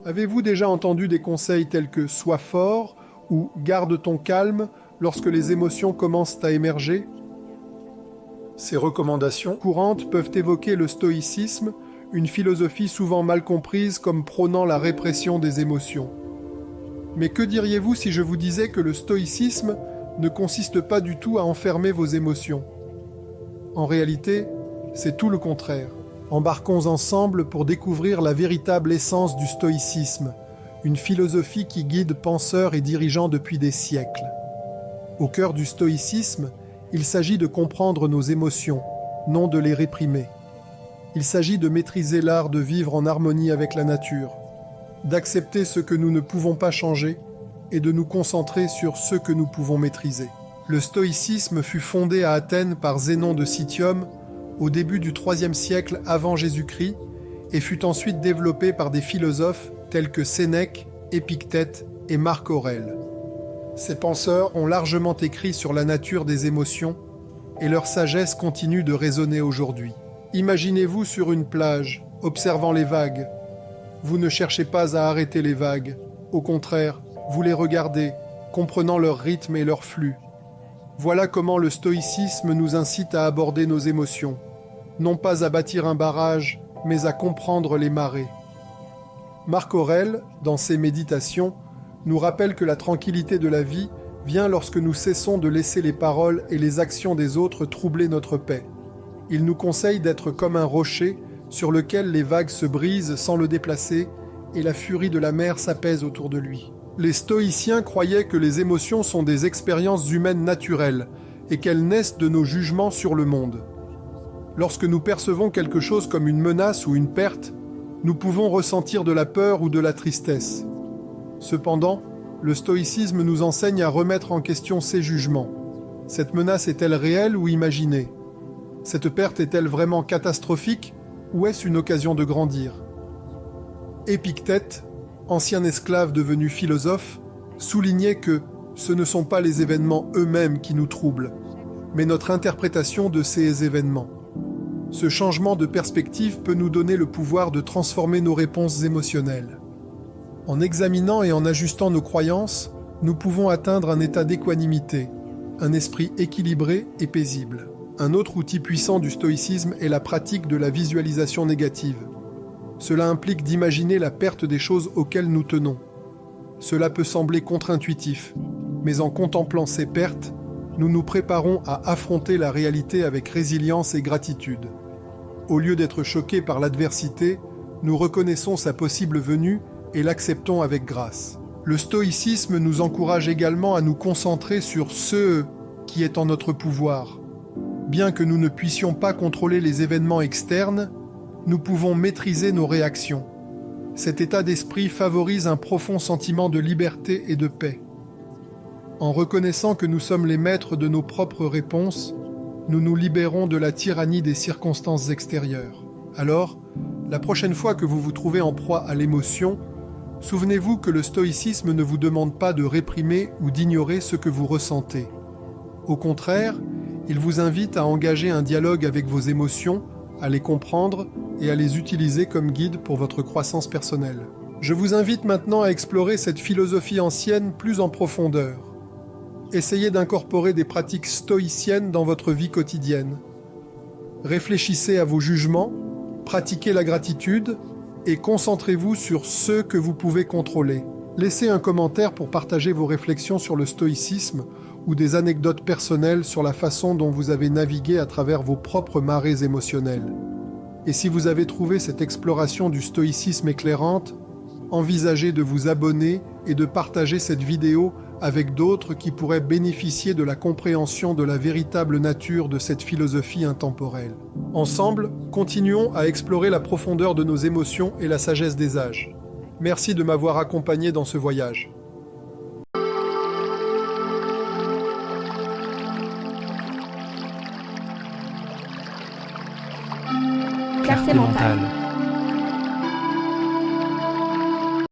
Avez-vous déjà entendu des conseils tels que « sois fort » ou « garde ton calme » lorsque les émotions commencent à émerger? Ces recommandations courantes peuvent évoquer le stoïcisme, une philosophie souvent mal comprise comme prônant la répression des émotions. Mais que diriez-vous si je vous disais que le stoïcisme ne consiste pas du tout à enfermer vos émotions? En réalité, c'est tout le contraire. Embarquons ensemble pour découvrir la véritable essence du stoïcisme, une philosophie qui guide penseurs et dirigeants depuis des siècles. Au cœur du stoïcisme, il s'agit de comprendre nos émotions, non de les réprimer. Il s'agit de maîtriser l'art de vivre en harmonie avec la nature, d'accepter ce que nous ne pouvons pas changer et de nous concentrer sur ce que nous pouvons maîtriser. Le stoïcisme fut fondé à Athènes par Zénon de Citium au début du IIIe siècle avant Jésus-Christ et fut ensuite développé par des philosophes tels que Sénèque, Épictète et Marc Aurèle. Ces penseurs ont largement écrit sur la nature des émotions et leur sagesse continue de résonner aujourd'hui. Imaginez-vous sur une plage, observant les vagues. Vous ne cherchez pas à arrêter les vagues. Au contraire, vous les regardez, comprenant leur rythme et leur flux. Voilà comment le stoïcisme nous incite à aborder nos émotions, non pas à bâtir un barrage, mais à comprendre les marées. Marc Aurèle, dans ses Méditations, nous rappelle que la tranquillité de la vie vient lorsque nous cessons de laisser les paroles et les actions des autres troubler notre paix. Il nous conseille d'être comme un rocher sur lequel les vagues se brisent sans le déplacer et la furie de la mer s'apaise autour de lui. Les stoïciens croyaient que les émotions sont des expériences humaines naturelles et qu'elles naissent de nos jugements sur le monde. Lorsque nous percevons quelque chose comme une menace ou une perte, nous pouvons ressentir de la peur ou de la tristesse. Cependant, le stoïcisme nous enseigne à remettre en question ces jugements. Cette menace est-elle réelle ou imaginée? Cette perte est-elle vraiment catastrophique ou est-ce une occasion de grandir? Épictète, ancien esclave devenu philosophe, soulignait que ce ne sont pas les événements eux-mêmes qui nous troublent, mais notre interprétation de ces événements. Ce changement de perspective peut nous donner le pouvoir de transformer nos réponses émotionnelles. En examinant et en ajustant nos croyances, nous pouvons atteindre un état d'équanimité, un esprit équilibré et paisible. Un autre outil puissant du stoïcisme est la pratique de la visualisation négative. Cela implique d'imaginer la perte des choses auxquelles nous tenons. Cela peut sembler contre-intuitif, mais en contemplant ces pertes, nous nous préparons à affronter la réalité avec résilience et gratitude. Au lieu d'être choqués par l'adversité, nous reconnaissons sa possible venue et l'acceptons avec grâce. Le stoïcisme nous encourage également à nous concentrer sur ce qui est en notre pouvoir. Bien que nous ne puissions pas contrôler les événements externes, nous pouvons maîtriser nos réactions. Cet état d'esprit favorise un profond sentiment de liberté et de paix. En reconnaissant que nous sommes les maîtres de nos propres réponses, nous nous libérons de la tyrannie des circonstances extérieures. Alors, la prochaine fois que vous vous trouvez en proie à l'émotion, souvenez-vous que le stoïcisme ne vous demande pas de réprimer ou d'ignorer ce que vous ressentez. Au contraire, il vous invite à engager un dialogue avec vos émotions, à les comprendre et à les utiliser comme guide pour votre croissance personnelle. Je vous invite maintenant à explorer cette philosophie ancienne plus en profondeur. Essayez d'incorporer des pratiques stoïciennes dans votre vie quotidienne. Réfléchissez à vos jugements, pratiquez la gratitude et concentrez-vous sur ce que vous pouvez contrôler. Laissez un commentaire pour partager vos réflexions sur le stoïcisme ou des anecdotes personnelles sur la façon dont vous avez navigué à travers vos propres marées émotionnelles. Et si vous avez trouvé cette exploration du stoïcisme éclairante, envisagez de vous abonner et de partager cette vidéo avec d'autres qui pourraient bénéficier de la compréhension de la véritable nature de cette philosophie intemporelle. Ensemble, continuons à explorer la profondeur de nos émotions et la sagesse des âges. Merci de m'avoir accompagné dans ce voyage. Clarté mentale.